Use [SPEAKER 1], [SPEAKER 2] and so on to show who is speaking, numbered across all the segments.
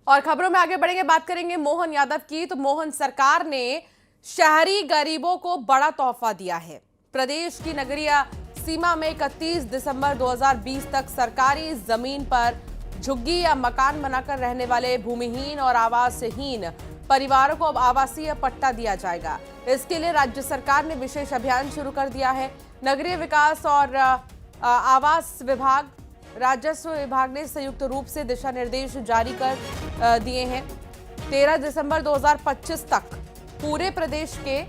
[SPEAKER 1] और खबरों में आगे बढ़ेंगे, बात करेंगे मोहन यादव की। तो मोहन, सरकार ने शहरी गरीबों को बड़ा तोहफा दिया है। प्रदेश की नगरीय सीमा में 31 दिसंबर 2020 तक सरकारी जमीन पर झुग्गी या मकान बनाकर रहने वाले भूमिहीन और आवासहीन परिवारों को अब आवासीय पट्टा दिया जाएगा। इसके लिए राज्य सरकार ने विशेष अभियान शुरू कर दिया है। नगरीय विकास और आवास विभाग, राजस्व विभाग ने संयुक्त रूप से दिशा निर्देश जारी कर दिए हैं। 13 दिसंबर 2025 तक पूरे प्रदेश के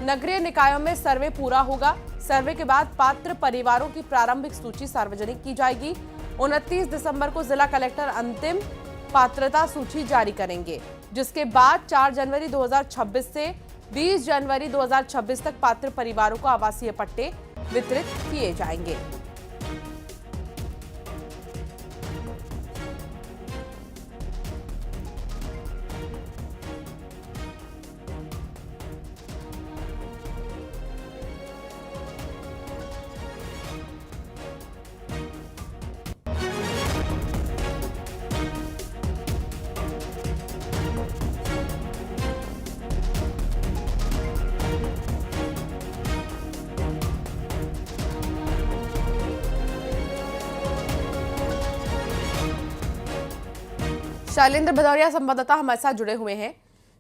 [SPEAKER 1] नगरीय निकायों में सर्वे पूरा होगा। सर्वे के बाद पात्र परिवारों की प्रारंभिक सूची सार्वजनिक की जाएगी। 29 दिसंबर को जिला कलेक्टर अंतिम पात्रता सूची जारी करेंगे, जिसके बाद 4 जनवरी 2026 से 20 जनवरी 2026 तक पात्र परिवारों को आवासीय पट्टे वितरित किए जाएंगे। शैलेंद्र भदौरिया संवाददाता हमारे साथ जुड़े हुए हैं।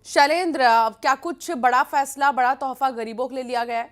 [SPEAKER 1] शैलेंद्र, क्या कुछ बड़ा फैसला, बड़ा तोहफा गरीबों के लिए लिया गया है?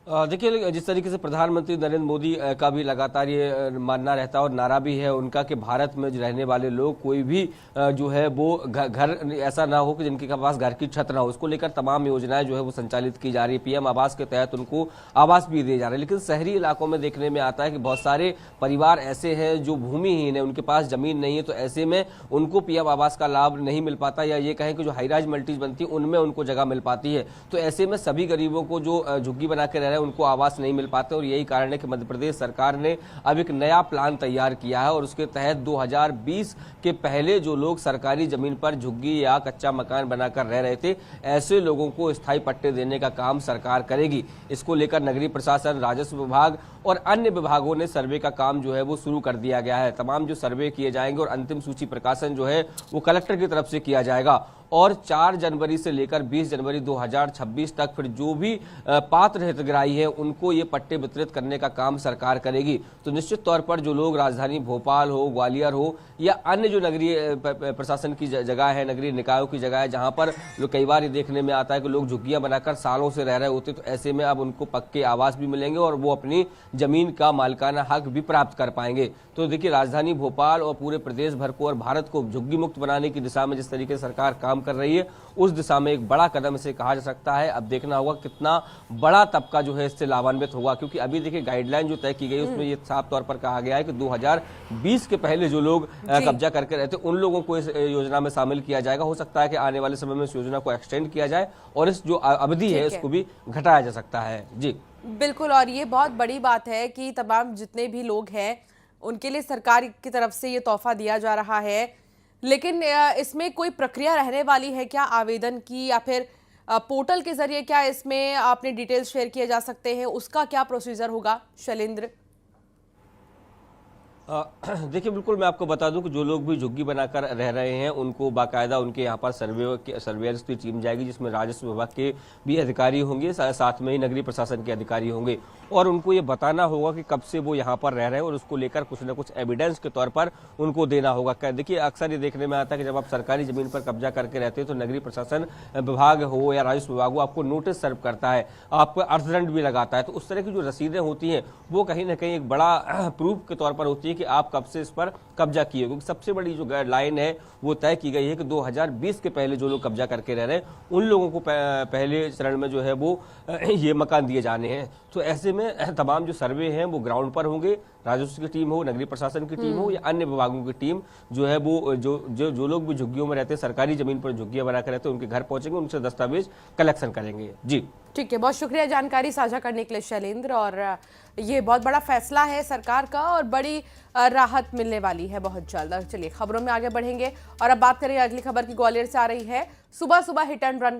[SPEAKER 2] देखिए, जिस तरीके से प्रधानमंत्री नरेंद्र मोदी का भी लगातार ये मानना रहता है और नारा भी है उनका कि भारत में रहने वाले लोग कोई भी जो है वो घर ऐसा ना हो कि जिनके पास घर की छत ना हो, उसको लेकर तमाम योजनाएं जो है वो संचालित की जा रही है। पीएम आवास के तहत उनको आवास भी दिए जा रहे हैं। लेकिन शहरी इलाकों में देखने में आता है कि बहुत सारे परिवार ऐसे हैं जो भूमिहीन है, उनके पास जमीन नहीं है, तो ऐसे में उनको पीएम आवास का लाभ नहीं मिल पाता, या ये कहें कि जो हाईराइज मल्टीज बनती है उनमें उनको जगह मिल पाती है। तो ऐसे में सभी गरीबों को जो झुग्गी बना के रह रहे हैं उनको आवास नहीं मिल पाते, और यही कारण है कि मध्य प्रदेश सरकार ने अब एक नया प्लान तैयार किया है और उसके तहत 2020 के पहले जो लोग सरकारी जमीन पर झुग्गी या कच्चा मकान बनाकर रह रहे थे, ऐसे लोगों को स्थायी पट्टे देने का काम सरकार करेगी। इसको लेकर नगरीय प्रशासन, राजस्व विभाग और अन्य विभागों ने सर्वे का काम जो है वो शुरू कर दिया गया है। तमाम जो सर्वे किए जाएंगे और अंतिम सूची प्रकाशन जो है वो कलेक्टर की तरफ से किया जाएगा, और 4 जनवरी से लेकर 20 जनवरी 2026 तक फिर जो भी पात्र हितग्राही हैं उनको ये पट्टे वितरित करने का काम सरकार करेगी। तो निश्चित तौर पर जो लोग राजधानी भोपाल हो, ग्वालियर हो या अन्य जो नगरीय प्रशासन की जगह है, नगरीय निकायों की जगह है, जहां पर कई बार ये देखने में आता है कि लोग झुग्गियां बनाकर सालों से रह रहे होते, तो ऐसे में अब उनको पक्के आवास भी मिलेंगे और वो अपनी जमीन का मालिकाना हक भी प्राप्त कर पाएंगे। तो देखिए, राजधानी भोपाल और पूरे प्रदेश भर को और भारत को झुग्गी मुक्त बनाने की दिशा में जिस तरीके से सरकार काम कर रही है, उस दिशा में एक बड़ा कदम इसे कहा जा सकता है। अब देखना होगा कितना बड़ा तबका जो है इससे लाभान्वित होगा, क्योंकि अभी देखिए गाइडलाइन जो तय की गई उसमें ये साफ तौर पर कहा गया है कि 2020 के पहले जो लोग कब्जा करके रहते उन लोगों को इस योजना में शामिल किया जाएगा। हो सकता है कि आने वाले समय में इस योजना को एक्सटेंड किया जाए और इस जो अवधि है इसको भी घटाया जा सकता है। जी
[SPEAKER 1] बिल्कुल, और ये बहुत बड़ी बात है कि तमाम जितने भी लोग हैं उनके लिए सरकार की तरफ से ये तोहफा दिया जा रहा है। लेकिन इसमें कोई प्रक्रिया रहने वाली है क्या आवेदन की, या फिर पोर्टल के जरिए क्या इसमें अपने डिटेल्स शेयर किए जा सकते हैं? उसका क्या प्रोसीजर होगा शैलेंद्र?
[SPEAKER 2] देखिए, बिल्कुल मैं आपको बता दूं कि जो लोग भी झुग्गी बनाकर रह रहे हैं उनको बाकायदा उनके यहाँ पर सर्वेयर्स की टीम जाएगी, जिसमें राजस्व विभाग के भी अधिकारी होंगे, साथ में ही नगरीय प्रशासन के अधिकारी होंगे, और उनको ये बताना होगा कि कब से वो यहाँ पर रह रहे हैं और उसको लेकर कुछ न कुछ एविडेंस के तौर पर उनको देना होगा। देखिए, अक्सर ये देखने में आता है कि जब आप सरकारी जमीन पर कब्जा करके रहते हैं तो नगरीय प्रशासन विभाग हो या राजस्व विभाग हो आपको नोटिस सर्व करता है, आपको अर्थदंड भी लगाता है। तो उस तरह की जो रसीदें होती हैं वो कहीं ना कहीं एक बड़ा प्रूफ के तौर पर होती है कि आप कब से इस पर कब्जा किए, क्योंकि सबसे बड़ी जो गाइडलाइन है वो तय की गई है कि 2020 के पहले जो लोग कब्जा करके रह रहे हैं उन लोगों को पहले चरण में जो है वो ये मकान दिए जाने हैं। तो ऐसे में तमाम जो सर्वे हैं वो ग्राउंड पर होंगे, राजस्व की टीम हो, नगरीय प्रशासन की टीम हो या अन्य विभागों की टीम जो है वो जो लोग भी झुग्गियों में रहते हैं, सरकारी जमीन पर झुग्गियां बनाकर रहते हैं, उनके घर पहुंचेंगे, उनसे दस्तावेज कलेक्शन करेंगे। जी
[SPEAKER 1] ठीक है, बहुत शुक्रिया जानकारी साझा करने के लिए शैलेंद्र। और ये बहुत बड़ा फैसला है सरकार का और बड़ी राहत मिलने वाली है बहुत जल्द। चलिए खबरों में आगे बढ़ेंगे और अब बात करेंगे अगली खबर की। ग्वालियर से आ रही है। सुबह सुबह हिट एंड रन